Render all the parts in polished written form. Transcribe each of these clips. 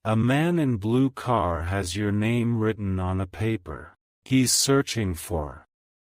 A man in blue car has your name written on a paper. He's searching for.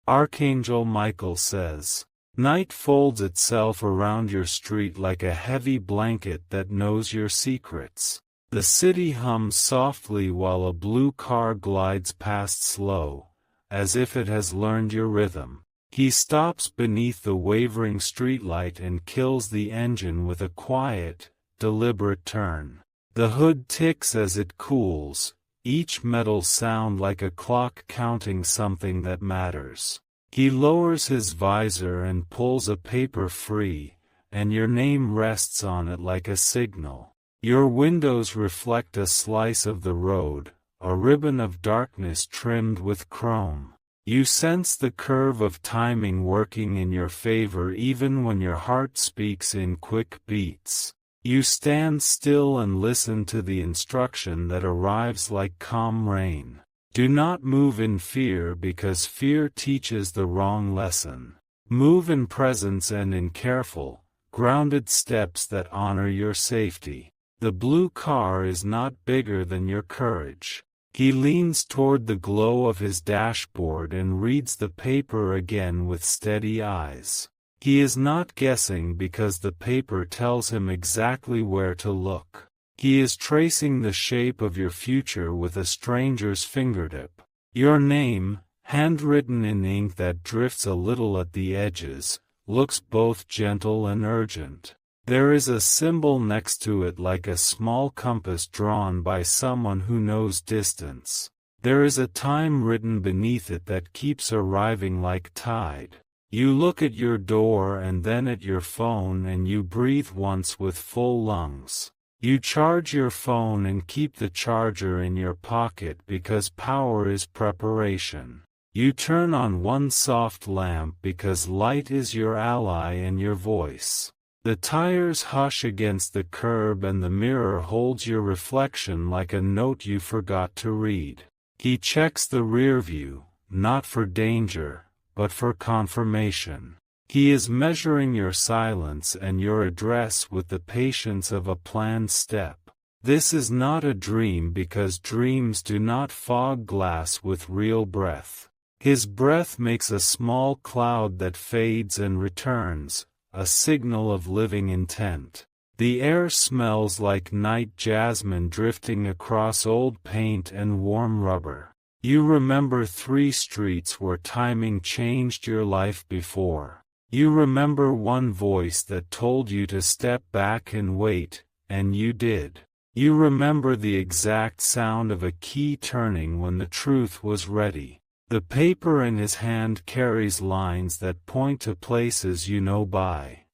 Archangel Michael says. Night folds itself around your street like a heavy blanket that knows your secrets. The city hums softly while a blue car glides past slow, as if it has learned your rhythm. He stops beneath the wavering streetlight and kills the engine with a quiet, deliberate turn. The hood ticks as it cools, each metal sound like a clock counting something that matters. He lowers his visor and pulls a paper free, and your name rests on it like a signal. Your windows reflect a slice of the road, a ribbon of darkness trimmed with chrome. You sense the curve of timing working in your favor even when your heart speaks in quick beats. You stand still and listen to the instruction that arrives like calm rain. Do not move in fear because fear teaches the wrong lesson. Move in presence and in careful, grounded steps that honor your safety. The blue car is not bigger than your courage. He leans toward the glow of his dashboard and reads the paper again with steady eyes. He is not guessing because the paper tells him exactly where to look. He is tracing the shape of your future with a stranger's fingertip. Your name, handwritten in ink that drifts a little at the edges, looks both gentle and urgent. There is a symbol next to it like a small compass drawn by someone who knows distance. There is a time written beneath it that keeps arriving like tide. You look at your door and then at your phone and you breathe once with full lungs. You charge your phone and keep the charger in your pocket because power is preparation. You turn on one soft lamp because light is your ally and your voice. The tires hush against the curb and the mirror holds your reflection like a note you forgot to read. He checks the rear view, not for danger, but for confirmation. He is measuring your silence and your address with the patience of a planned step. This is not a dream because dreams do not fog glass with real breath. His breath makes a small cloud that fades and returns, a signal of living intent. The air smells like night jasmine drifting across old paint and warm rubber. You remember 3 streets where timing changed your life before. You remember one voice that told you to step back and wait, and you did. You remember the exact sound of a key turning when the truth was ready. The paper in his hand carries lines that point to places you know by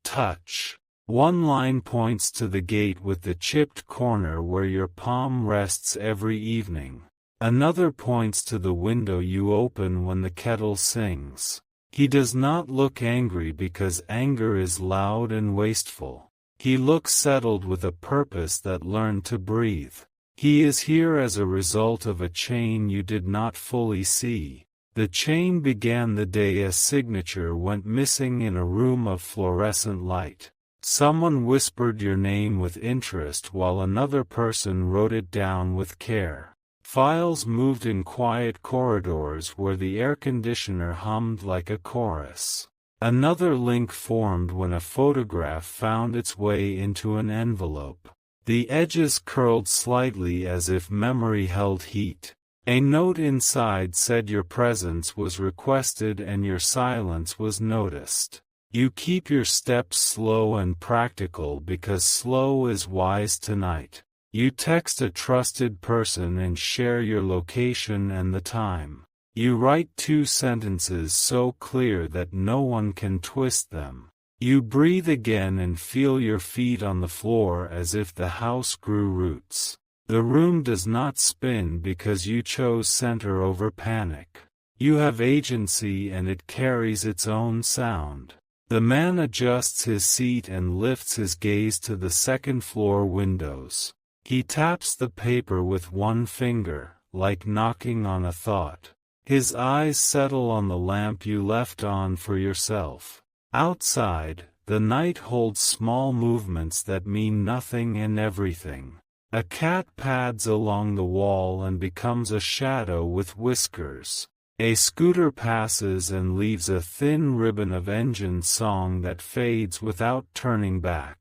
touch. One line points to the gate with the chipped corner where your palm rests every evening. Another points to the window you open when the kettle sings. He does not look angry because anger is loud and wasteful. He looks settled with a purpose that learned to breathe. He is here as a result of a chain you did not fully see. The chain began the day a signature went missing in a room of fluorescent light. Someone whispered your name with interest while another person wrote it down with care. Files moved in quiet corridors where the air conditioner hummed like a chorus. Another link formed when a photograph found its way into an envelope. The edges curled slightly as if memory held heat. A note inside said your presence was requested and your silence was noticed. You keep your steps slow and practical because slow is wise tonight. You text a trusted person and share your location and the time. You write 2 sentences so clear that no one can twist them. You breathe again and feel your feet on the floor as if the house grew roots. The room does not spin because you chose center over panic. You have agency and it carries its own sound. The man adjusts his seat and lifts his gaze to the second-floor windows. He taps the paper with one finger, like knocking on a thought. His eyes settle on the lamp you left on for yourself. Outside, the night holds small movements that mean nothing and everything. A cat pads along the wall and becomes a shadow with whiskers. A scooter passes and leaves a thin ribbon of engine song that fades without turning back.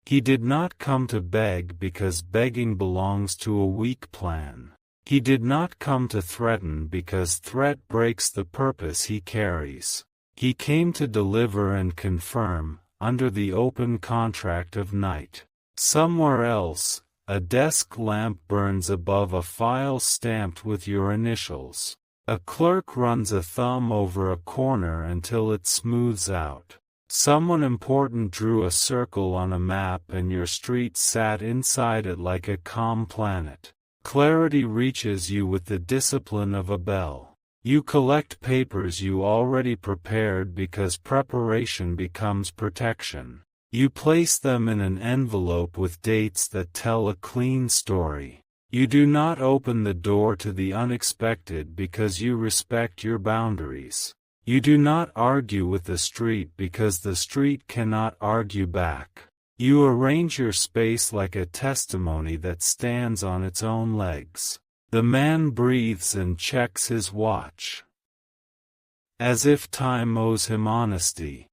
He did not come to beg because begging belongs to a weak plan. He did not come to threaten because threat breaks the purpose he carries. He came to deliver and confirm, under the open contract of night. Somewhere else, a desk lamp burns above a file stamped with your initials. A clerk runs a thumb over a corner until it smooths out. Someone important drew a circle on a map and your street sat inside it like a calm planet. Clarity reaches you with the discipline of a bell. You collect papers you already prepared because preparation becomes protection. You place them in an envelope with dates that tell a clean story. You do not open the door to the unexpected because you respect your boundaries. You do not argue with the street because the street cannot argue back. You arrange your space like a testimony that stands on its own legs. The man breathes and checks his watch, as if time owes him honesty.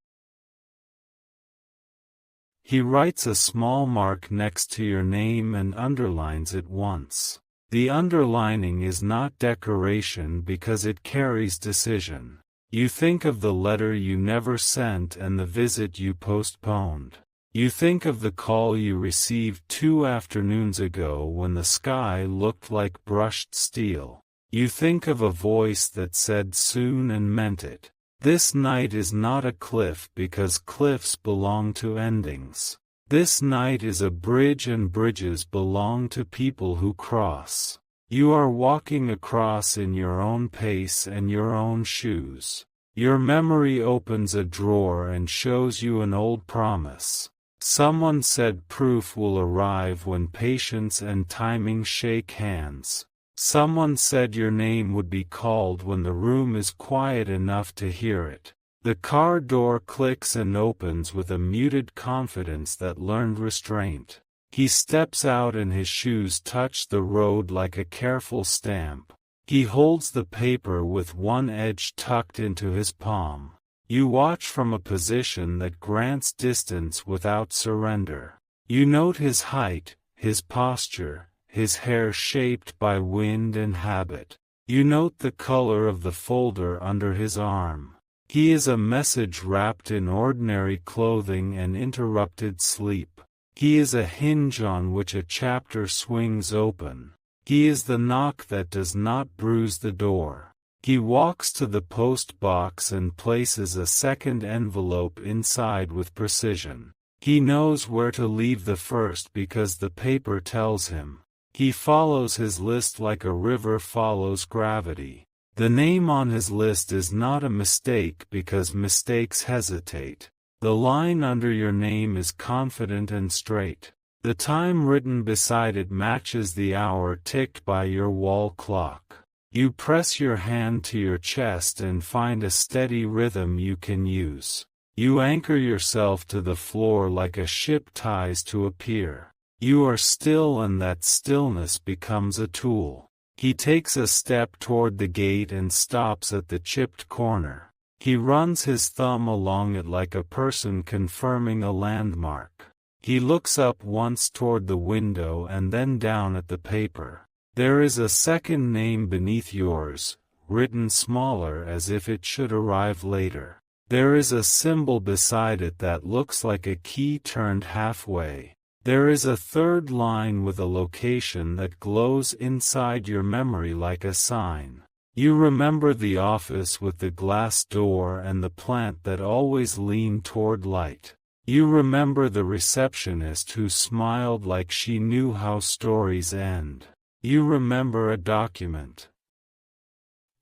He writes a small mark next to your name and underlines it once. The underlining is not decoration because it carries decision. You think of the letter you never sent and the visit you postponed. You think of the call you received 2 afternoons ago when the sky looked like brushed steel. You think of a voice that said soon and meant it. This night is not a cliff because cliffs belong to endings. This night is a bridge and bridges belong to people who cross. You are walking across in your own pace and your own shoes. Your memory opens a drawer and shows you an old promise. Someone said proof will arrive when patience and timing shake hands. Someone said your name would be called when the room is quiet enough to hear it. The car door clicks and opens with a muted confidence that learned restraint. He steps out and his shoes touch the road like a careful stamp. He holds the paper with one edge tucked into his palm. You watch from a position that grants distance without surrender. You note his height, his posture, his hair shaped by wind and habit. You note the color of the folder under his arm. He is a message wrapped in ordinary clothing and interrupted sleep. He is a hinge on which a chapter swings open. He is the knock that does not bruise the door. He walks to the post box and places a second envelope inside with precision. He knows where to leave the first because the paper tells him. He follows his list like a river follows gravity. The name on his list is not a mistake because mistakes hesitate. The line under your name is confident and straight. The time written beside it matches the hour ticked by your wall clock. You press your hand to your chest and find a steady rhythm you can use. You anchor yourself to the floor like a ship ties to a pier. You are still and that stillness becomes a tool. He takes a step toward the gate and stops at the chipped corner. He runs his thumb along it like a person confirming a landmark. He looks up once toward the window and then down at the paper. There is a second name beneath yours, written smaller as if it should arrive later. There is a symbol beside it that looks like a key turned halfway. There is a third line with a location that glows inside your memory like a sign. You remember the office with the glass door and the plant that always leaned toward light. You remember the receptionist who smiled like she knew how stories end. You remember a document,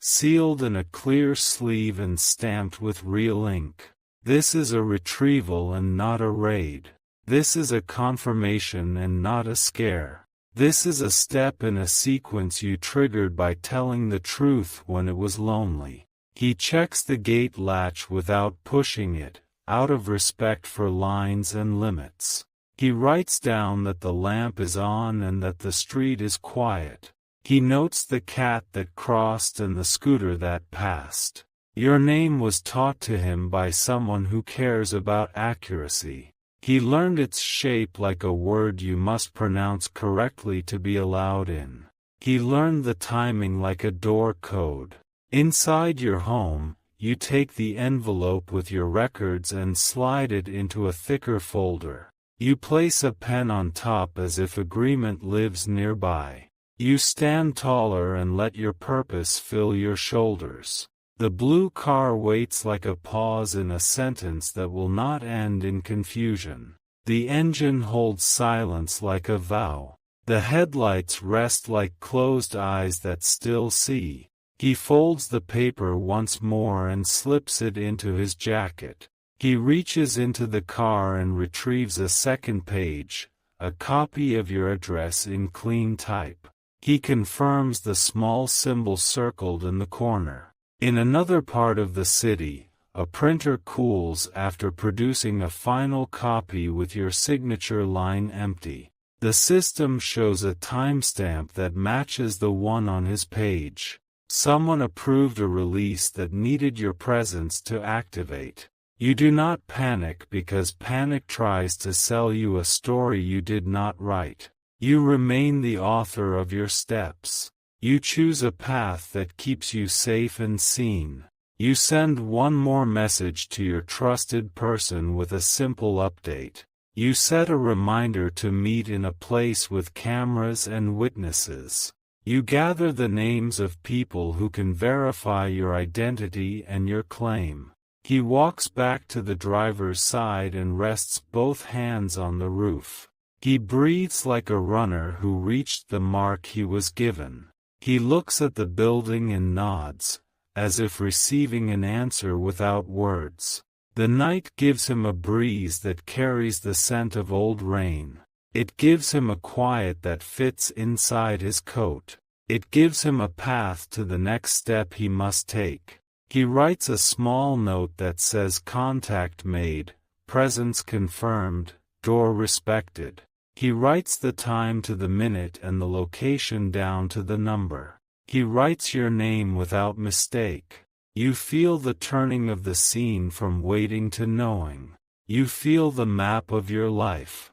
sealed in a clear sleeve and stamped with real ink. This is a retrieval and not a raid. This is a confirmation and not a scare. This is a step in a sequence you triggered by telling the truth when it was lonely. He checks the gate latch without pushing it, out of respect for lines and limits. He writes down that the lamp is on and that the street is quiet. He notes the cat that crossed and the scooter that passed. Your name was taught to him by someone who cares about accuracy. He learned its shape like a word you must pronounce correctly to be allowed in. He learned the timing like a door code. Inside your home, you take the envelope with your records and slide it into a thicker folder. You place a pen on top as if agreement lives nearby. You stand taller and let your purpose fill your shoulders. The blue car waits like a pause in a sentence that will not end in confusion. The engine holds silence like a vow. The headlights rest like closed eyes that still see. He folds the paper once more and slips it into his jacket. He reaches into the car and retrieves a second page, a copy of your address in clean type. He confirms the small symbol circled in the corner. In another part of the city, a printer cools after producing a final copy with your signature line empty. The system shows a timestamp that matches the one on his page. Someone approved a release that needed your presence to activate. You do not panic because panic tries to sell you a story you did not write. You remain the author of your steps. You choose a path that keeps you safe and seen. You send one more message to your trusted person with a simple update. You set a reminder to meet in a place with cameras and witnesses. You gather the names of people who can verify your identity and your claim. He walks back to the driver's side and rests both hands on the roof. He breathes like a runner who reached the mark he was given. He looks at the building and nods, as if receiving an answer without words. The night gives him a breeze that carries the scent of old rain. It gives him a quiet that fits inside his coat. It gives him a path to the next step he must take. He writes a small note that says contact made, presence confirmed, door respected. He writes the time to the minute and the location down to the number. He writes your name without mistake. You feel the turning of the scene from waiting to knowing. You feel the map of your life,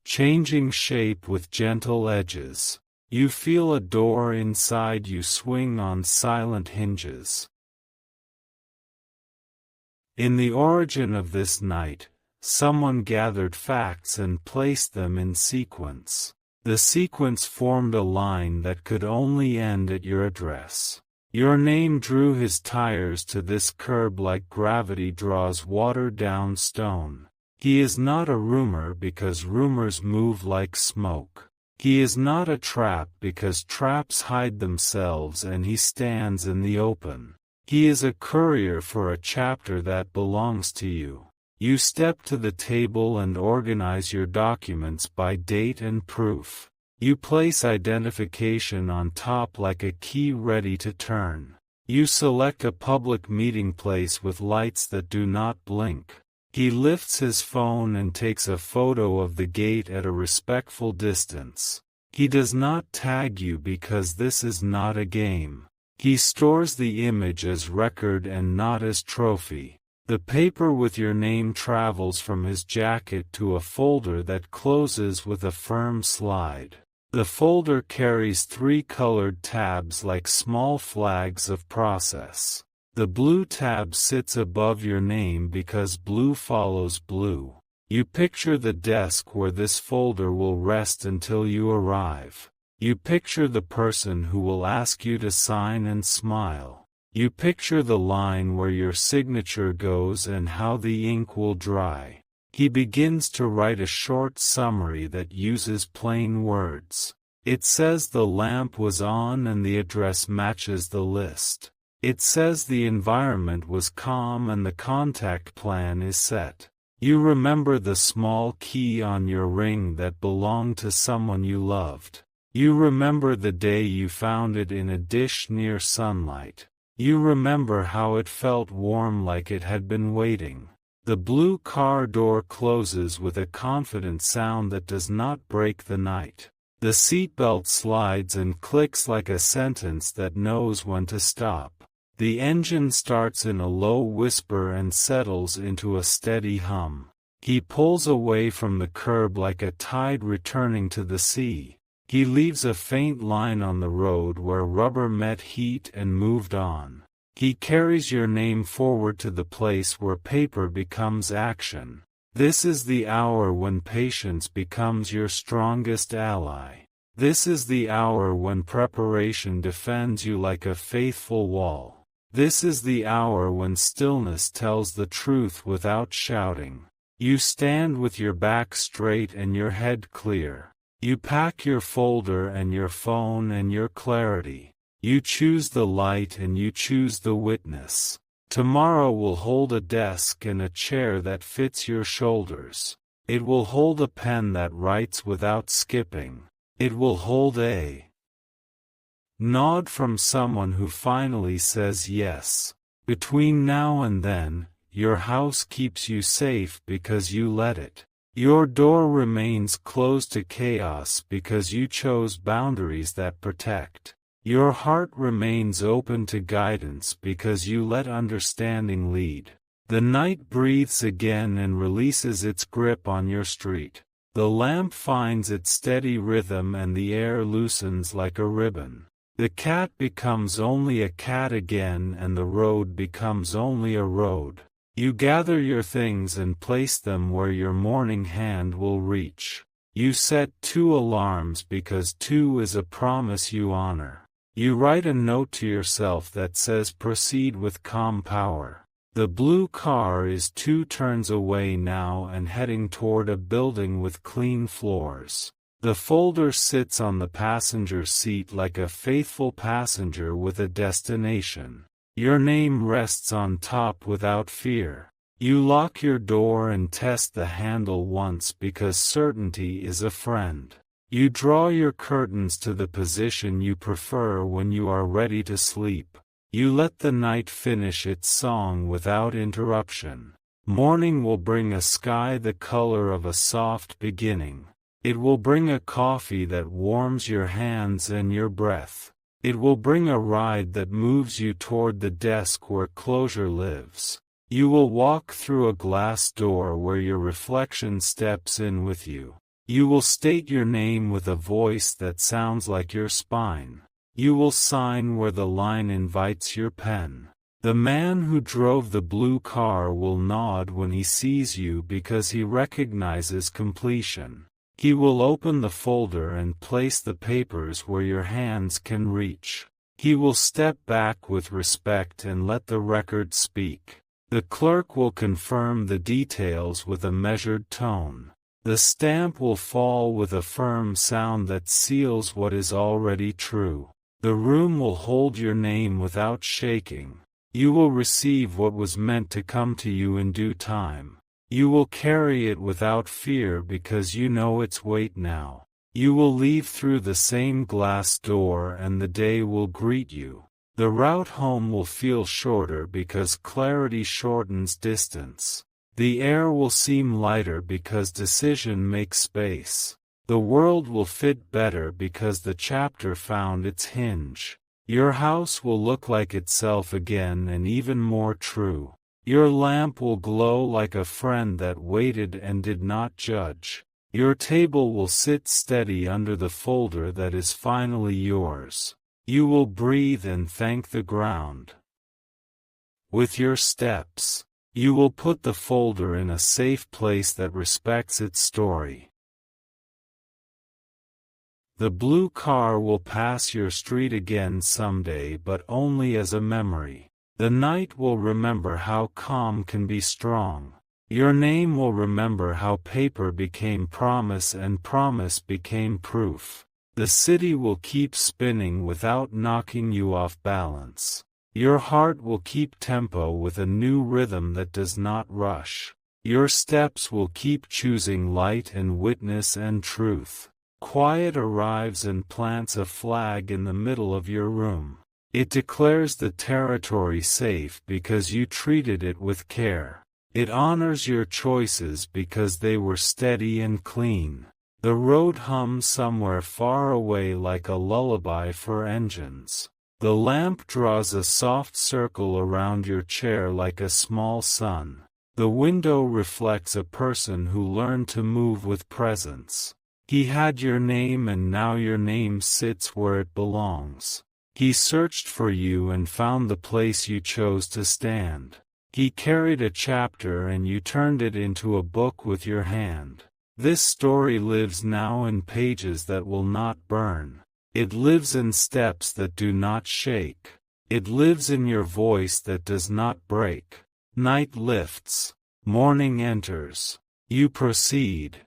changing shape with gentle edges. You feel a door inside you swing on silent hinges. In the origin of this night, someone gathered facts and placed them in sequence. The sequence formed a line that could only end at your address. Your name drew his tires to this curb like gravity draws water down stone. He is not a rumor because rumors move like smoke. He is not a trap because traps hide themselves and he stands in the open. He is a courier for a chapter that belongs to you. You step to the table and organize your documents by date and proof. You place identification on top like a key ready to turn. You select a public meeting place with lights that do not blink. He lifts his phone and takes a photo of the gate at a respectful distance. He does not tag you because this is not a game. He stores the image as record and not as trophy. The paper with your name travels from his jacket to a folder that closes with a firm slide. The folder carries 3 colored tabs like small flags of process. The blue tab sits above your name because blue follows blue. You picture the desk where this folder will rest until you arrive. You picture the person who will ask you to sign and smile. You picture the line where your signature goes and how the ink will dry. He begins to write a short summary that uses plain words. It says the lamp was on and the address matches the list. It says the environment was calm and the contact plan is set. You remember the small key on your ring that belonged to someone you loved. You remember the day you found it in a dish near sunlight. You remember how it felt warm like it had been waiting. The blue car door closes with a confident sound that does not break the night. The seatbelt slides and clicks like a sentence that knows when to stop. The engine starts in a low whisper and settles into a steady hum. He pulls away from the curb like a tide returning to the sea. He leaves a faint line on the road where rubber met heat and moved on. He carries your name forward to the place where paper becomes action. This is the hour when patience becomes your strongest ally. This is the hour when preparation defends you like a faithful wall. This is the hour when stillness tells the truth without shouting. You stand with your back straight and your head clear. You pack your folder and your phone and your clarity. You choose the light and you choose the witness. Tomorrow will hold a desk and a chair that fits your shoulders. It will hold a pen that writes without skipping. It will hold a nod from someone who finally says yes. Between now and then, your house keeps you safe because you let it. Your door remains closed to chaos because you chose boundaries that protect. Your heart remains open to guidance because you let understanding lead. The night breathes again and releases its grip on your street. The lamp finds its steady rhythm and the air loosens like a ribbon. The cat becomes only a cat again and the road becomes only a road. You gather your things and place them where your morning hand will reach. You set 2 alarms because 2 is a promise you honor. You write a note to yourself that says proceed with calm power. The blue car is 2 turns away now and heading toward a building with clean floors. The folder sits on the passenger seat like a faithful passenger with a destination. Your name rests on top without fear. You lock your door and test the handle once because certainty is a friend. You draw your curtains to the position you prefer when you are ready to sleep. You let the night finish its song without interruption. Morning will bring a sky the color of a soft beginning. It will bring a coffee that warms your hands and your breath. It will bring a ride that moves you toward the desk where closure lives. You will walk through a glass door where your reflection steps in with you. You will state your name with a voice that sounds like your spine. You will sign where the line invites your pen. The man who drove the blue car will nod when he sees you because he recognizes completion. He will open the folder and place the papers where your hands can reach. He will step back with respect and let the record speak. The clerk will confirm the details with a measured tone. The stamp will fall with a firm sound that seals what is already true. The room will hold your name without shaking. You will receive what was meant to come to you in due time. You will carry it without fear because you know its weight now. You will leave through the same glass door and the day will greet you. The route home will feel shorter because clarity shortens distance. The air will seem lighter because decision makes space. The world will fit better because the chapter found its hinge. Your house will look like itself again and even more true. Your lamp will glow like a friend that waited and did not judge. Your table will sit steady under the folder that is finally yours. You will breathe and thank the ground. With your steps, you will put the folder in a safe place that respects its story. The blue car will pass your street again someday, but only as a memory. The night will remember how calm can be strong. Your name will remember how paper became promise and promise became proof. The city will keep spinning without knocking you off balance. Your heart will keep tempo with a new rhythm that does not rush. Your steps will keep choosing light and witness and truth. Quiet arrives and plants a flag in the middle of your room. It declares the territory safe because you treated it with care. It honors your choices because they were steady and clean. The road hums somewhere far away like a lullaby for engines. The lamp draws a soft circle around your chair like a small sun. The window reflects a person who learned to move with presence. He had your name and now your name sits where it belongs. He searched for you and found the place you chose to stand. He carried a chapter and you turned it into a book with your hand. This story lives now in pages that will not burn. It lives in steps that do not shake. It lives in your voice that does not break. Night lifts. Morning enters. You proceed.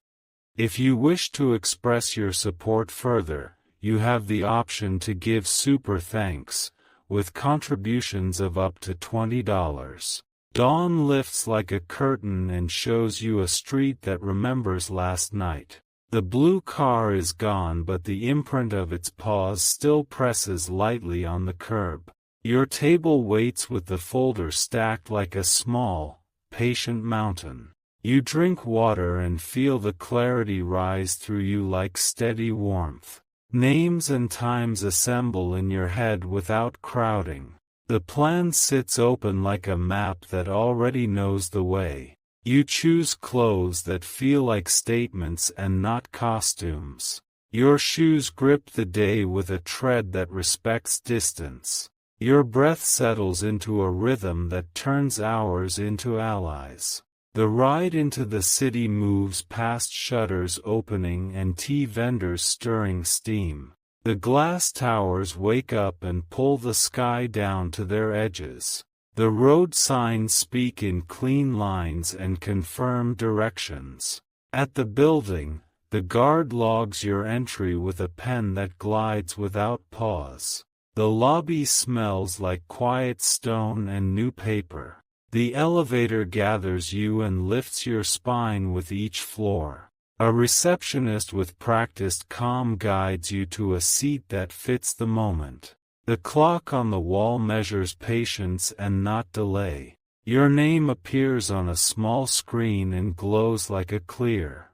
If you wish to express your support further, you have the option to give super thanks, with contributions of up to $20. Dawn lifts like a curtain and shows you a street that remembers last night. The blue car is gone but the imprint of its paws still presses lightly on the curb. Your table waits with the folder stacked like a small, patient mountain. You drink water and feel the clarity rise through you like steady warmth. Names and times assemble in your head without crowding. The plan sits open like a map that already knows the way. You choose clothes that feel like statements and not costumes. Your shoes grip the day with a tread that respects distance. Your breath settles into a rhythm that turns hours into allies. The ride into the city moves past shutters opening and tea vendors stirring steam. The glass towers wake up and pull the sky down to their edges. The road signs speak in clean lines and confirm directions. At the building, the guard logs your entry with a pen that glides without pause. The lobby smells like quiet stone and new paper. The elevator gathers you and lifts your spine with each floor. A receptionist with practiced calm guides you to a seat that fits the moment. The clock on the wall measures patience and not delay. Your name appears on a small screen and glows like a clear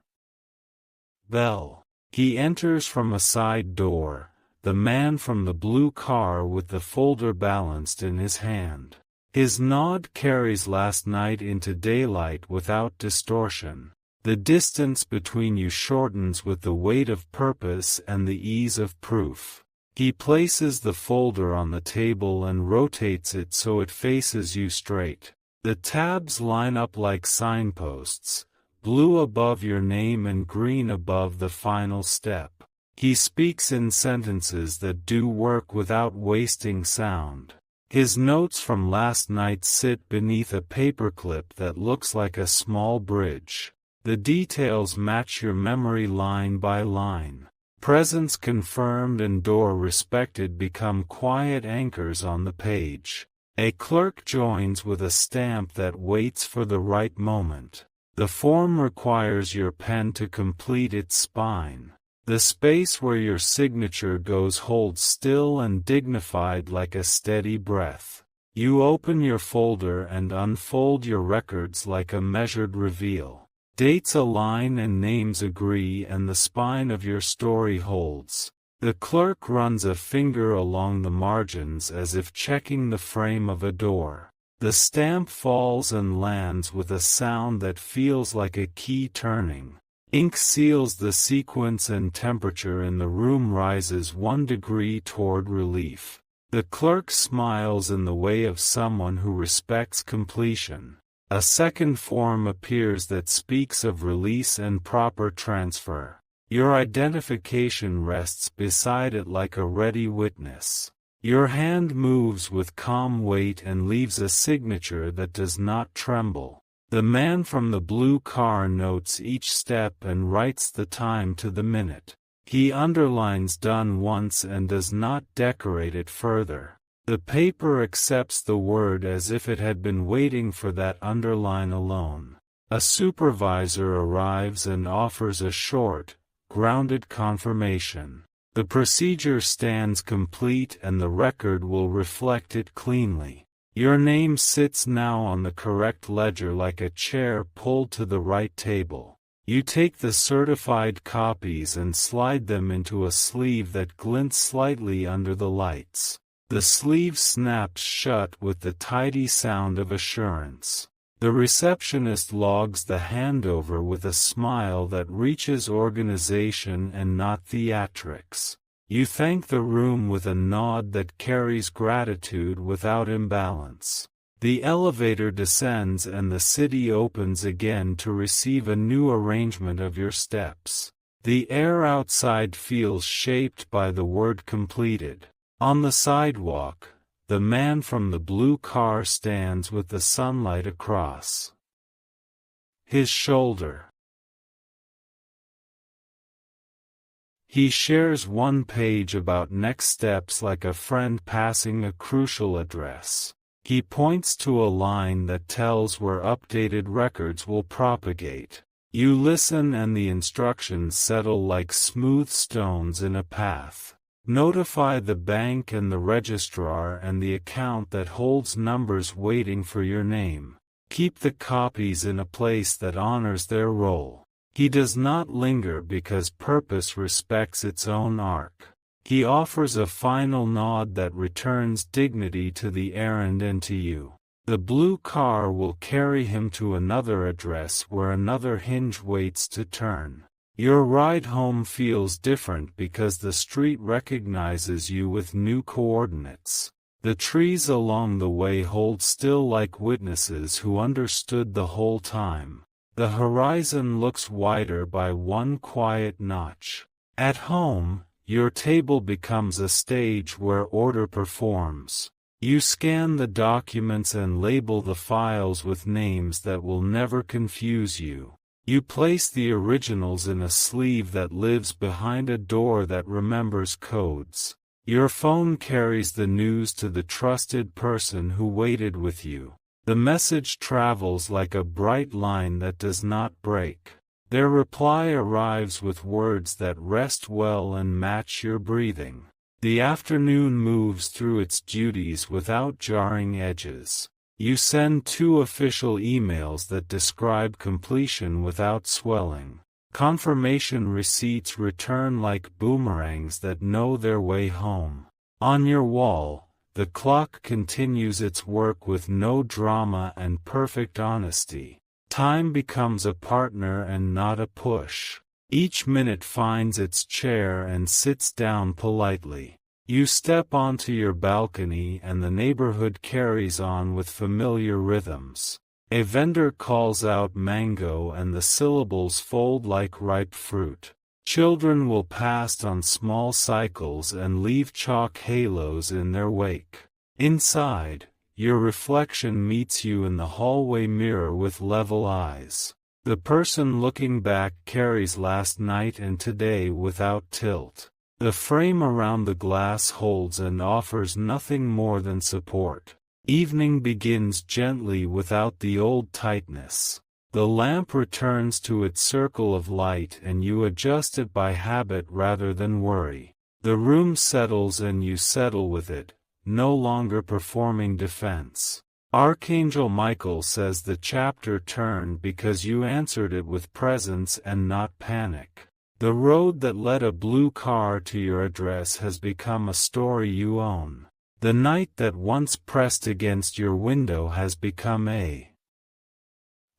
bell. He enters from a side door, the man from the blue car with the folder balanced in his hand. His nod carries last night into daylight without distortion. The distance between you shortens with the weight of purpose and the ease of proof. He places the folder on the table and rotates it so it faces you straight. The tabs line up like signposts, blue above your name and green above the final step. He speaks in sentences that do work without wasting sound. His notes from last night sit beneath a paperclip that looks like a small bridge. The details match your memory line by line. Presence confirmed and door respected become quiet anchors on the page. A clerk joins with a stamp that waits for the right moment. The form requires your pen to complete its spine. The space where your signature goes holds still and dignified like a steady breath. You open your folder and unfold your records like a measured reveal. Dates align and names agree and the spine of your story holds. The clerk runs a finger along the margins as if checking the frame of a door. The stamp falls and lands with a sound that feels like a key turning. Ink seals the sequence and temperature in the room rises 1 degree toward relief. The clerk smiles in the way of someone who respects completion. A second form appears that speaks of release and proper transfer. Your identification rests beside it like a ready witness. Your hand moves with calm weight and leaves a signature that does not tremble. The man from the blue car notes each step and writes the time to the minute. He underlines done once and does not decorate it further. The paper accepts the word as if it had been waiting for that underline alone. A supervisor arrives and offers a short, grounded confirmation. The procedure stands complete and the record will reflect it cleanly. Your name sits now on the correct ledger like a chair pulled to the right table. You take the certified copies and slide them into a sleeve that glints slightly under the lights. The sleeve snaps shut with the tidy sound of assurance. The receptionist logs the handover with a smile that reaches organization and not theatrics. You thank the room with a nod that carries gratitude without imbalance. The elevator descends and the city opens again to receive a new arrangement of your steps. The air outside feels shaped by the word completed. On the sidewalk, the man from the blue car stands with the sunlight across his shoulder. He shares one page about next steps like a friend passing a crucial address. He points to a line that tells where updated records will propagate. You listen and the instructions settle like smooth stones in a path. Notify the bank and the registrar and the account that holds numbers waiting for your name. Keep the copies in a place that honors their role. He does not linger because purpose respects its own arc. He offers a final nod that returns dignity to the errand and to you. The blue car will carry him to another address where another hinge waits to turn. Your ride home feels different because the street recognizes you with new coordinates. The trees along the way hold still like witnesses who understood the whole time. The horizon looks wider by one quiet notch. At home, your table becomes a stage where order performs. You scan the documents and label the files with names that will never confuse you. You place the originals in a sleeve that lives behind a door that remembers codes. Your phone carries the news to the trusted person who waited with you. The message travels like a bright line that does not break. Their reply arrives with words that rest well and match your breathing. The afternoon moves through its duties without jarring edges. You send 2 official emails that describe completion without swelling. Confirmation receipts return like boomerangs that know their way home. On your wall, the clock continues its work with no drama and perfect honesty. Time becomes a partner and not a push. Each minute finds its chair and sits down politely. You step onto your balcony and the neighborhood carries on with familiar rhythms. A vendor calls out mango and the syllables fold like ripe fruit. Children will pass on small cycles and leave chalk halos in their wake. Inside, your reflection meets you in the hallway mirror with level eyes. The person looking back carries last night and today without tilt. The frame around the glass holds and offers nothing more than support. Evening begins gently without the old tightness. The lamp returns to its circle of light and you adjust it by habit rather than worry. The room settles and you settle with it, no longer performing defense. Archangel Michael says the chapter turned because you answered it with presence and not panic. The road that led a blue car to your address has become a story you own. The night that once pressed against your window has become a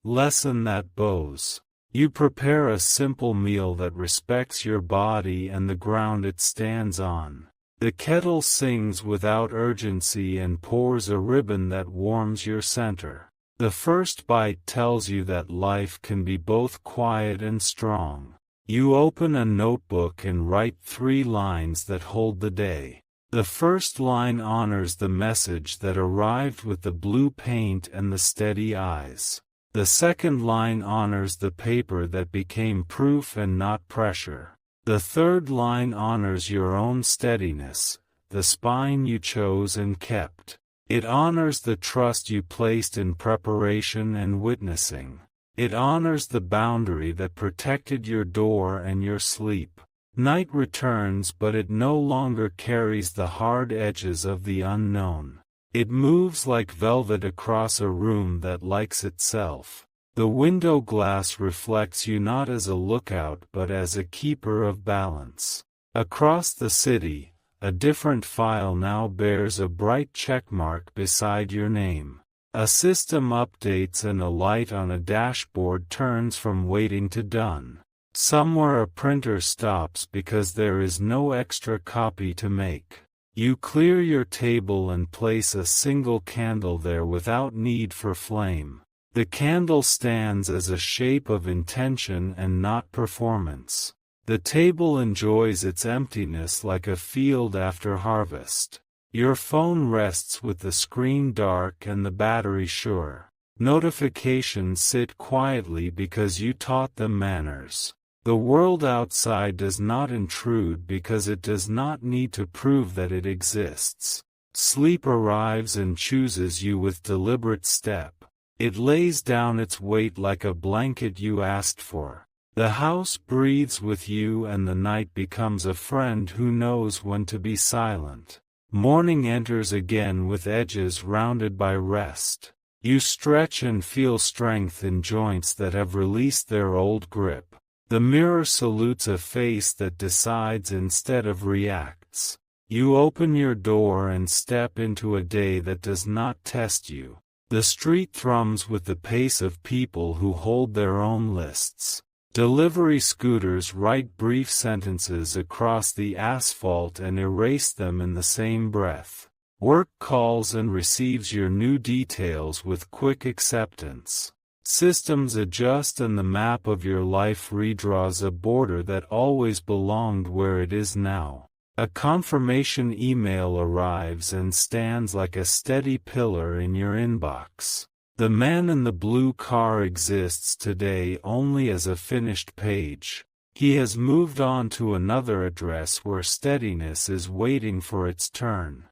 lesson that bows. You prepare a simple meal that respects your body and the ground it stands on. The kettle sings without urgency and pours a ribbon that warms your center. The first bite tells you that life can be both quiet and strong. You open a notebook and write 3 lines that hold the day. The first line honors the message that arrived with the blue paint and the steady eyes. The second line honors the paper that became proof and not pressure. The third line honors your own steadiness, the spine you chose and kept. It honors the trust you placed in preparation and witnessing. It honors the boundary that protected your door and your sleep. Night returns, but it no longer carries the hard edges of the unknown. It moves like velvet across a room that likes itself. The window glass reflects you not as a lookout but as a keeper of balance. Across the city, a different file now bears a bright checkmark beside your name. A system updates and a light on a dashboard turns from waiting to done. Somewhere a printer stops because there is no extra copy to make. You clear your table and place a single candle there without need for flame. The candle stands as a shape of intention and not performance. The table enjoys its emptiness like a field after harvest. Your phone rests with the screen dark and the battery sure. Notifications sit quietly because you taught them manners. The world outside does not intrude because it does not need to prove that it exists. Sleep arrives and chooses you with deliberate step. It lays down its weight like a blanket you asked for. The house breathes with you and the night becomes a friend who knows when to be silent. Morning enters again with edges rounded by rest. You stretch and feel strength in joints that have released their old grip. The mirror salutes a face that decides instead of reacts. You open your door and step into a day that does not test you. The street thrums with the pace of people who hold their own lists. Delivery scooters write brief sentences across the asphalt and erase them in the same breath. Work calls and receives your new details with quick acceptance. Systems adjust and the map of your life redraws a border that always belonged where it is now. A confirmation email arrives and stands like a steady pillar in your inbox. The man in the blue car exists today only as a finished page. He has moved on to another address where steadiness is waiting for its turn.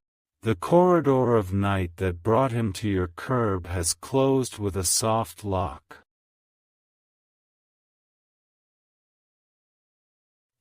The corridor of night that brought him to your curb has closed with a soft lock.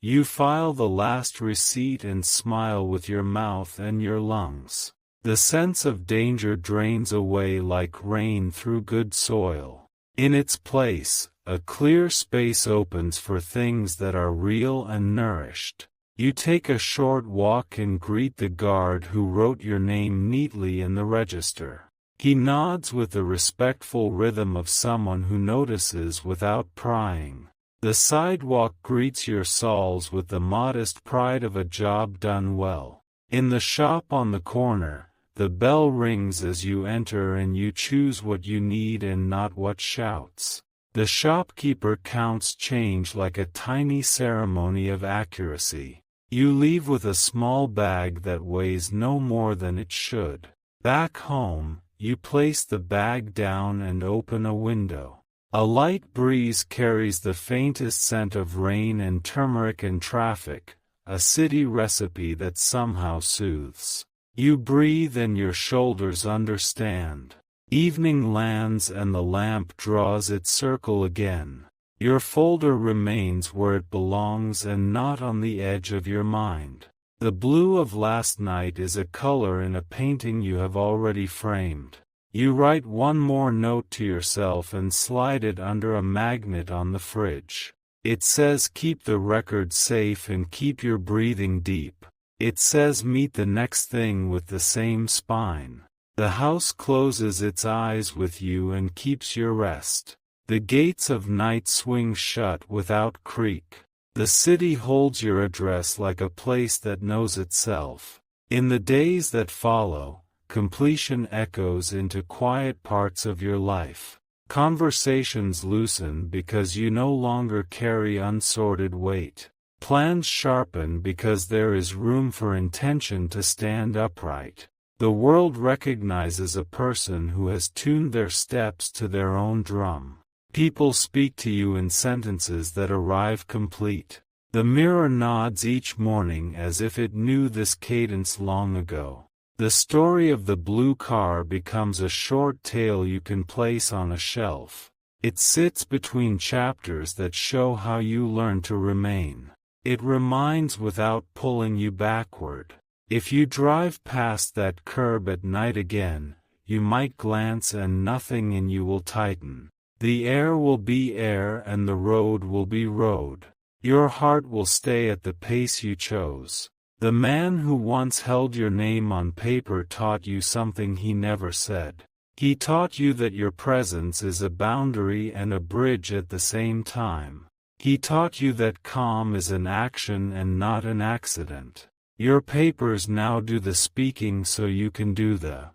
You file the last receipt and smile with your mouth and your lungs. The sense of danger drains away like rain through good soil. In its place, a clear space opens for things that are real and nourished. You take a short walk and greet the guard who wrote your name neatly in the register. He nods with the respectful rhythm of someone who notices without prying. The sidewalk greets your soles with the modest pride of a job done well. In the shop on the corner, the bell rings as you enter and you choose what you need and not what shouts. The shopkeeper counts change like a tiny ceremony of accuracy. You leave with a small bag that weighs no more than it should. Back home, you place the bag down and open a window. A light breeze carries the faintest scent of rain and turmeric and traffic, a city recipe that somehow soothes. You breathe and your shoulders understand. Evening lands and the lamp draws its circle again. Your folder remains where it belongs and not on the edge of your mind. The blue of last night is a color in a painting you have already framed. You write one more note to yourself and slide it under a magnet on the fridge. It says keep the record safe and keep your breathing deep. It says meet the next thing with the same spine. The house closes its eyes with you and keeps your rest. The gates of night swing shut without creak. The city holds your address like a place that knows itself. In the days that follow, completion echoes into quiet parts of your life. Conversations loosen because you no longer carry unsorted weight. Plans sharpen because there is room for intention to stand upright. The world recognizes a person who has tuned their steps to their own drum. People speak to you in sentences that arrive complete. The mirror nods each morning as if it knew this cadence long ago. The story of the blue car becomes a short tale you can place on a shelf. It sits between chapters that show how you learn to remain. It reminds without pulling you backward. If you drive past that curb at night again, you might glance and nothing and you will tighten. The air will be air and the road will be road. Your heart will stay at the pace you chose. The man who once held your name on paper taught you something he never said. He taught you that your presence is a boundary and a bridge at the same time. He taught you that calm is an action and not an accident. Your papers now do the speaking so you can do the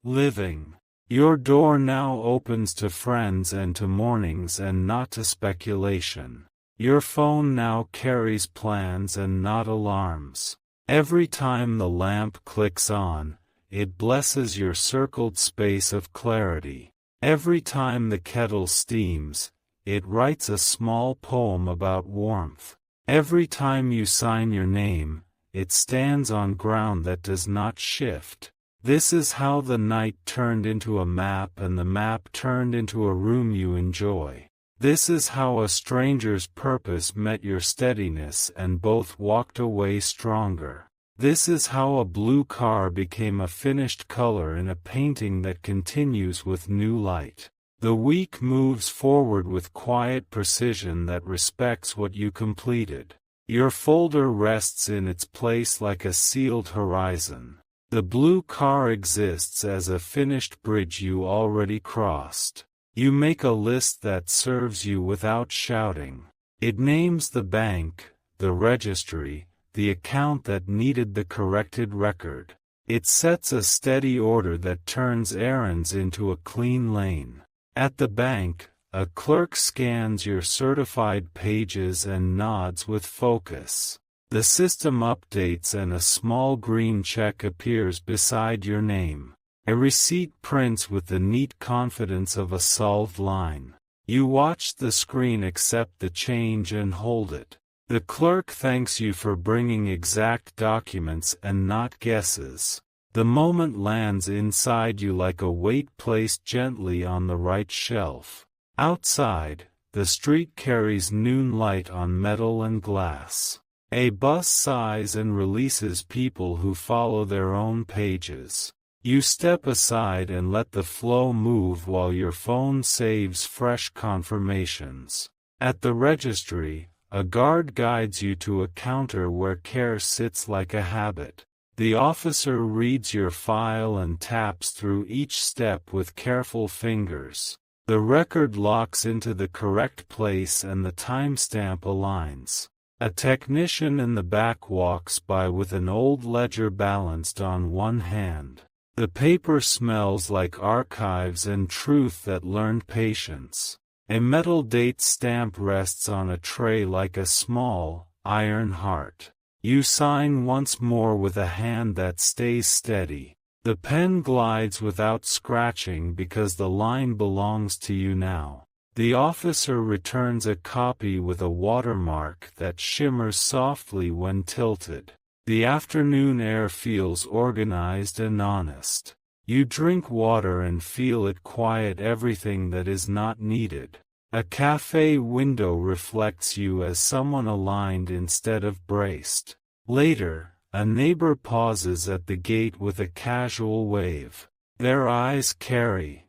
living. Your door now opens to friends and to mornings and not to speculation. Your phone now carries plans and not alarms. Every time the lamp clicks on, it blesses your circled space of clarity. Every time the kettle steams, it writes a small poem about warmth. Every time you sign your name, it stands on ground that does not shift. This is how the night turned into a map and the map turned into a room you enjoy. This is how a stranger's purpose met your steadiness and both walked away stronger. This is how a blue car became a finished color in a painting that continues with new light. The week moves forward with quiet precision that respects what you completed. Your folder rests in its place like a sealed horizon. The blue car exists as a finished bridge you already crossed. You make a list that serves you without shouting. It names the bank, the registry, the account that needed the corrected record. It sets a steady order that turns errands into a clean lane. At the bank, a clerk scans your certified pages and nods with focus. The system updates and a small green check appears beside your name. A receipt prints with the neat confidence of a solved line. You watch the screen accept the change and hold it. The clerk thanks you for bringing exact documents and not guesses. The moment lands inside you like a weight placed gently on the right shelf. Outside, the street carries noon light on metal and glass. A bus sighs and releases people who follow their own pages. You step aside and let the flow move while your phone saves fresh confirmations. At the registry, a guard guides you to a counter where care sits like a habit. The officer reads your file and taps through each step with careful fingers. The record locks into the correct place and the timestamp aligns. A technician in the back walks by with an old ledger balanced on one hand. The paper smells like archives and truth that learned patience. A metal date stamp rests on a tray like a small, iron heart. You sign once more with a hand that stays steady. The pen glides without scratching because the line belongs to you now. The officer returns a copy with a watermark that shimmers softly when tilted. The afternoon air feels organized and honest. You drink water and feel it quiet everything that is not needed. A cafe window reflects you as someone aligned instead of braced. Later, a neighbor pauses at the gate with a casual wave. Their eyes carry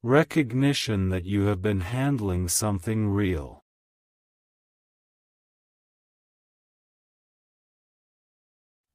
recognition that you have been handling something real.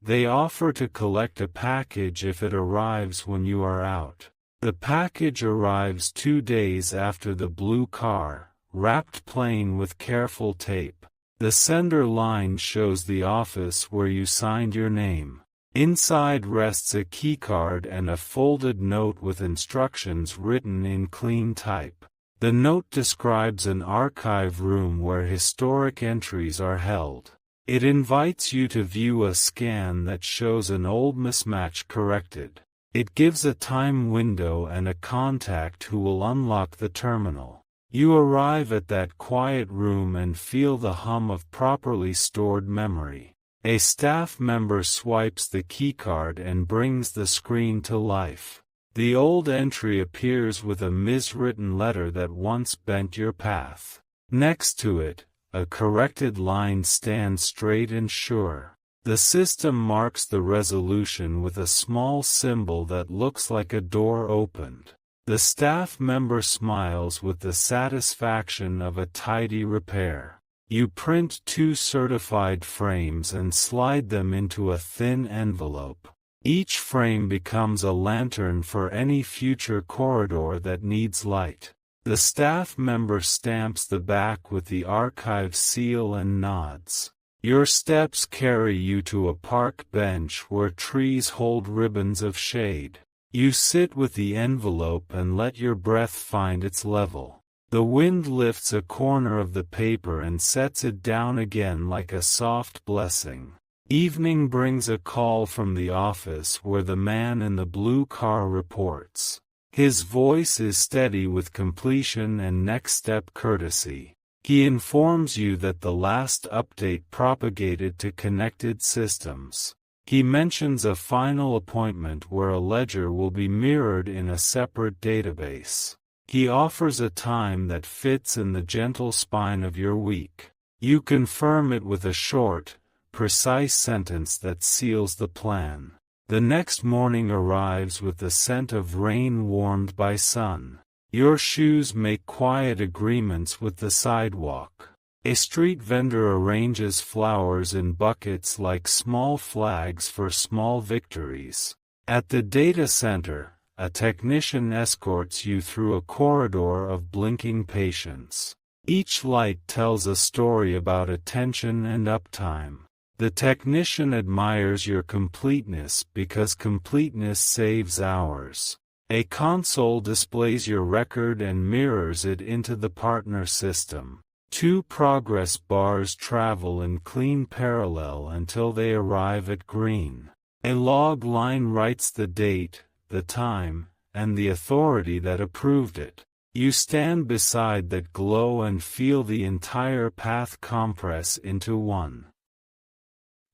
They offer to collect a package if it arrives when you are out. The package arrives 2 days after the blue car, wrapped plain with careful tape. The sender line shows the office where you signed your name. Inside rests a keycard and a folded note with instructions written in clean type. The note describes an archive room where historic entries are held. It invites you to view a scan that shows an old mismatch corrected. It gives a time window and a contact who will unlock the terminal. You arrive at that quiet room and feel the hum of properly stored memory. A staff member swipes the keycard and brings the screen to life. The old entry appears with a miswritten letter that once bent your path. Next to it, a corrected line stands straight and sure. The system marks the resolution with a small symbol that looks like a door opened. The staff member smiles with the satisfaction of a tidy repair. You print 2 certified frames and slide them into a thin envelope. Each frame becomes a lantern for any future corridor that needs light. The staff member stamps the back with the archive seal and nods. Your steps carry you to a park bench where trees hold ribbons of shade. You sit with the envelope and let your breath find its level. The wind lifts a corner of the paper and sets it down again like a soft blessing. Evening brings a call from the office where the man in the blue car reports. His voice is steady with completion and next-step courtesy. He informs you that the last update propagated to connected systems. He mentions a final appointment where a ledger will be mirrored in a separate database. He offers a time that fits in the gentle spine of your week. You confirm it with a short, precise sentence that seals the plan. The next morning arrives with the scent of rain warmed by sun. Your shoes make quiet agreements with the sidewalk. A street vendor arranges flowers in buckets like small flags for small victories. At the data center, a technician escorts you through a corridor of blinking patience. Each light tells a story about attention and uptime. The technician admires your completeness because completeness saves hours. A console displays your record and mirrors it into the partner system. 2 progress bars travel in clean parallel until they arrive at green. A log line writes the date, the time, and the authority that approved it. You stand beside that glow and feel the entire path compress into one.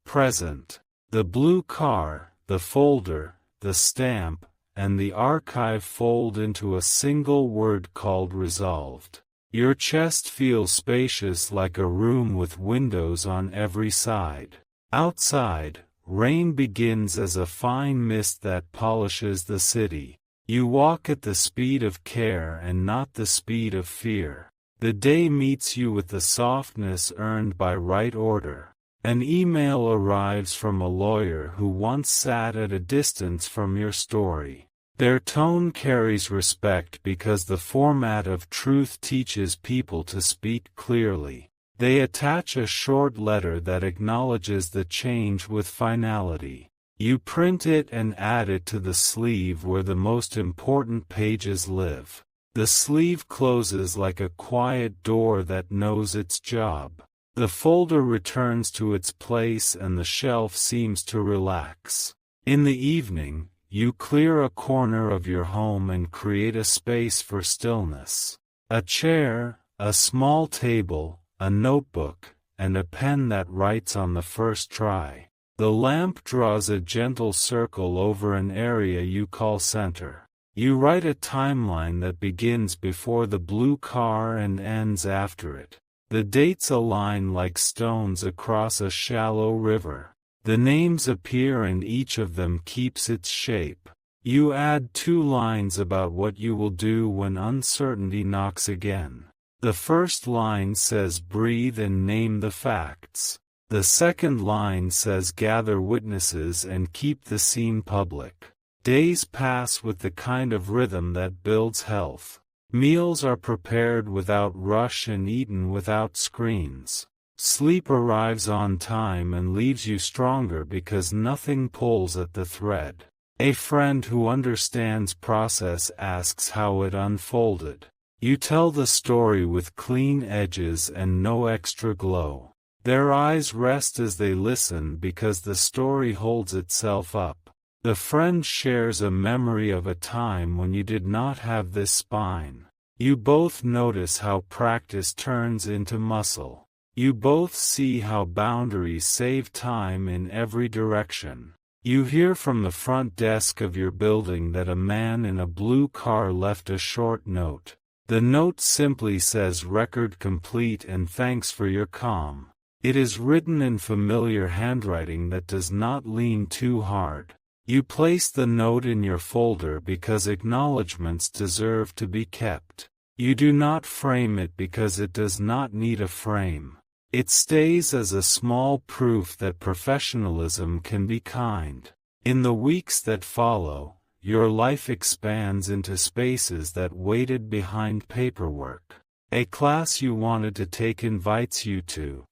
Present. The blue car, the folder, the stamp, and the archive fold into a single word called resolved. Your chest feels spacious like a room with windows on every side. Outside, rain begins as a fine mist that polishes the city. You walk at the speed of care and not the speed of fear. The day meets you with the softness earned by right order. An email arrives from a lawyer who once sat at a distance from your story. Their tone carries respect because the format of truth teaches people to speak clearly. They attach a short letter that acknowledges the change with finality. You print it and add it to the sleeve where the most important pages live. The sleeve closes like a quiet door that knows its job. The folder returns to its place and the shelf seems to relax. In the evening, you clear a corner of your home and create a space for stillness. A chair, a small table, a notebook, and a pen that writes on the first try. The lamp draws a gentle circle over an area you call center. You write a timeline that begins before the blue car and ends after it. The dates align like stones across a shallow river. The names appear and each of them keeps its shape. You add 2 lines about what you will do when uncertainty knocks again. The first line says breathe and name the facts. The second line says gather witnesses and keep the scene public. Days pass with the kind of rhythm that builds health. Meals are prepared without rush and eaten without screens. Sleep arrives on time and leaves you stronger because nothing pulls at the thread. A friend who understands process asks how it unfolded. You tell the story with clean edges and no extra glow. Their eyes rest as they listen because the story holds itself up. The friend shares a memory of a time when you did not have this spine. You both notice how practice turns into muscle. You both see how boundaries save time in every direction. You hear from the front desk of your building that a man in a blue car left a short note. The note simply says record complete and thanks for your calm. It is written in familiar handwriting that does not lean too hard. You place the note in your folder because acknowledgments deserve to be kept. You do not frame it because it does not need a frame. It stays as a small proof that professionalism can be kind. In the weeks that follow, your life expands into spaces that waited behind paperwork. A class you wanted to take invites you to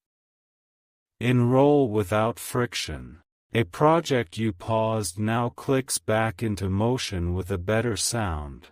enroll without friction. A project you paused now clicks back into motion with a better sound.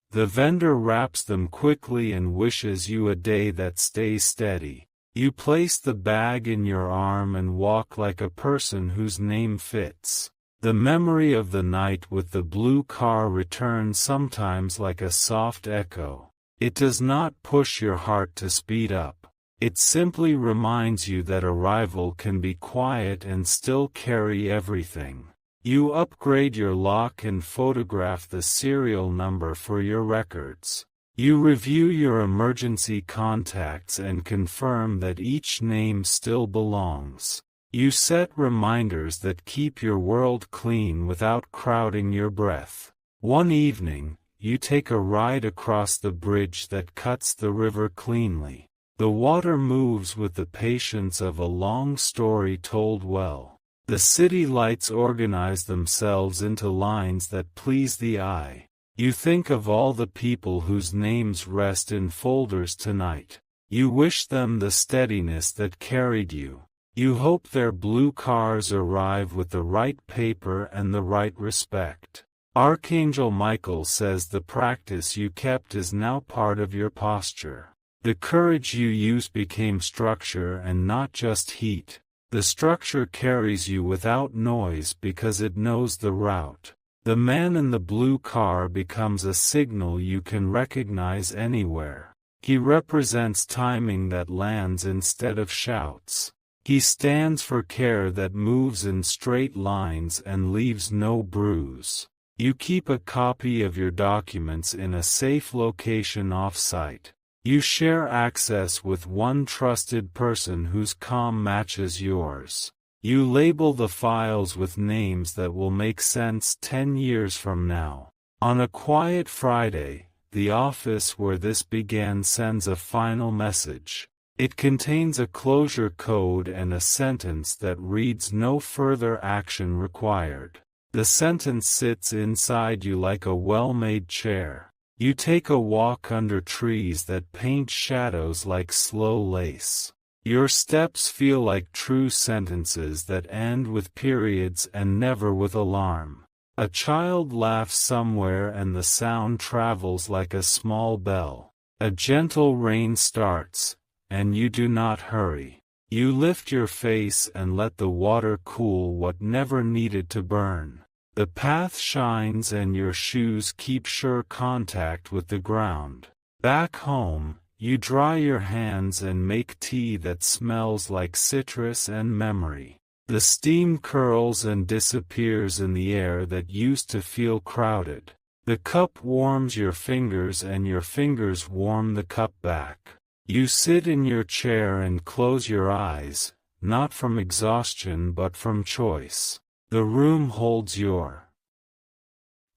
The vendor wraps them quickly and wishes you a day that stays steady. You place the bag in your arm and walk like a person whose name fits. The memory of the night with the blue car returns sometimes like a soft echo. It does not push your heart to speed up. It simply reminds you that arrival can be quiet and still carry everything. You upgrade your lock and photograph the serial number for your records. You review your emergency contacts and confirm that each name still belongs. You set reminders that keep your world clean without crowding your breath. One evening, you take a ride across the bridge that cuts the river cleanly. The water moves with the patience of a long story told well. The city lights organize themselves into lines that please the eye. You think of all the people whose names rest in folders tonight. You wish them the steadiness that carried you. You hope their blue cars arrive with the right paper and the right respect. Archangel Michael says the practice you kept is now part of your posture. The courage you used became structure and not just heat. The structure carries you without noise because it knows the route. The man in the blue car becomes a signal you can recognize anywhere. He represents timing that lands instead of shouts. He stands for care that moves in straight lines and leaves no bruise. You keep a copy of your documents in a safe location off-site. You share access with one trusted person whose comm matches yours. You label the files with names that will make sense 10 years from now. On a quiet Friday, the office where this began sends a final message. It contains a closure code and a sentence that reads "No further action required." The sentence sits inside you like a well-made chair. You take a walk under trees that paint shadows like slow lace. Your steps feel like true sentences that end with periods and never with alarm. A child laughs somewhere and the sound travels like a small bell. A gentle rain starts, and you do not hurry. You lift your face and let the water cool what never needed to burn. The path shines and your shoes keep sure contact with the ground. Back home, you dry your hands and make tea that smells like citrus and memory. The steam curls and disappears in the air that used to feel crowded. The cup warms your fingers and your fingers warm the cup back. You sit in your chair and close your eyes, not from exhaustion but from choice. The room holds your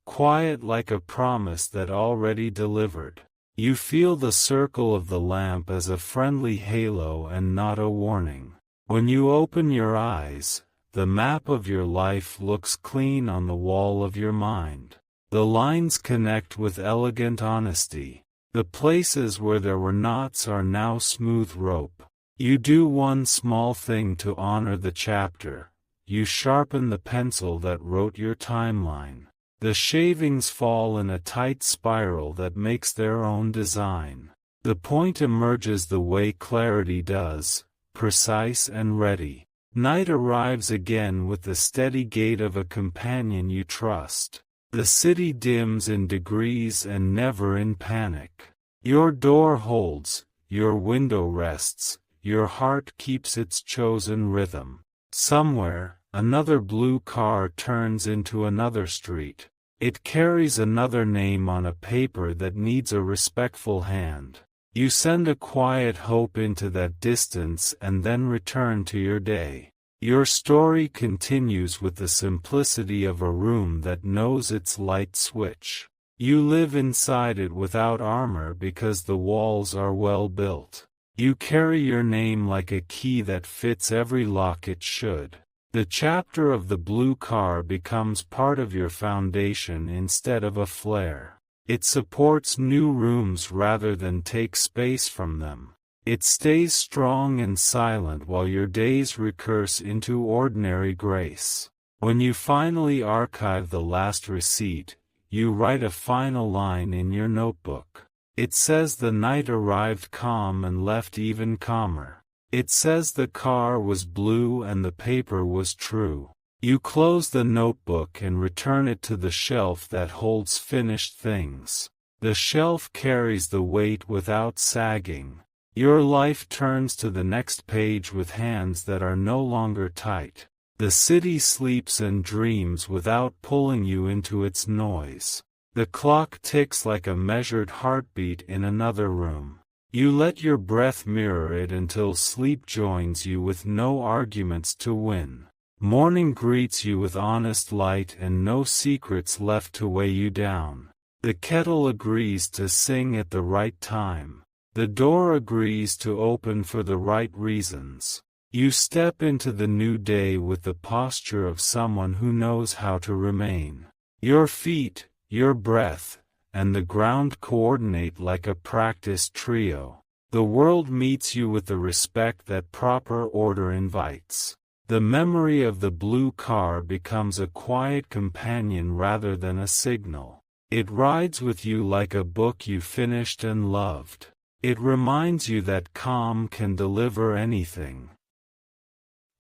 quiet like a promise that already delivered. You feel the circle of the lamp as a friendly halo and not a warning. When you open your eyes, the map of your life looks clean on the wall of your mind. The lines connect with elegant honesty. The places where there were knots are now smooth rope. You do one small thing to honor the chapter. You sharpen the pencil that wrote your timeline. The shavings fall in a tight spiral that makes their own design. The point emerges the way clarity does, precise and ready. Night arrives again with the steady gait of a companion you trust. The city dims in degrees and never in panic. Your door holds, your window rests, your heart keeps its chosen rhythm. Somewhere, another blue car turns into another street. It carries another name on a paper that needs a respectful hand. You send a quiet hope into that distance and then return to your day. Your story continues with the simplicity of a room that knows its light switch. You live inside it without armor because the walls are well built. You carry your name like a key that fits every lock it should. The chapter of the blue car becomes part of your foundation instead of a flare. It supports new rooms rather than take space from them. It stays strong and silent while your days recurse into ordinary grace. When you finally archive the last receipt, you write a final line in your notebook. It says the night arrived calm and left even calmer. It says the car was blue and the paper was true. You close the notebook and return it to the shelf that holds finished things. The shelf carries the weight without sagging. Your life turns to the next page with hands that are no longer tight. The city sleeps and dreams without pulling you into its noise. The clock ticks like a measured heartbeat in another room. You let your breath mirror it until sleep joins you with no arguments to win. Morning greets you with honest light and no secrets left to weigh you down. The kettle agrees to sing at the right time. The door agrees to open for the right reasons. You step into the new day with the posture of someone who knows how to remain. Your feet, your breath, and the ground coordinate like a practiced trio. The world meets you with the respect that proper order invites. The memory of the blue car becomes a quiet companion rather than a signal. It rides with you like a book you finished and loved. It reminds you that calm can deliver anything.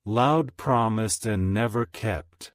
Loud promised and never kept.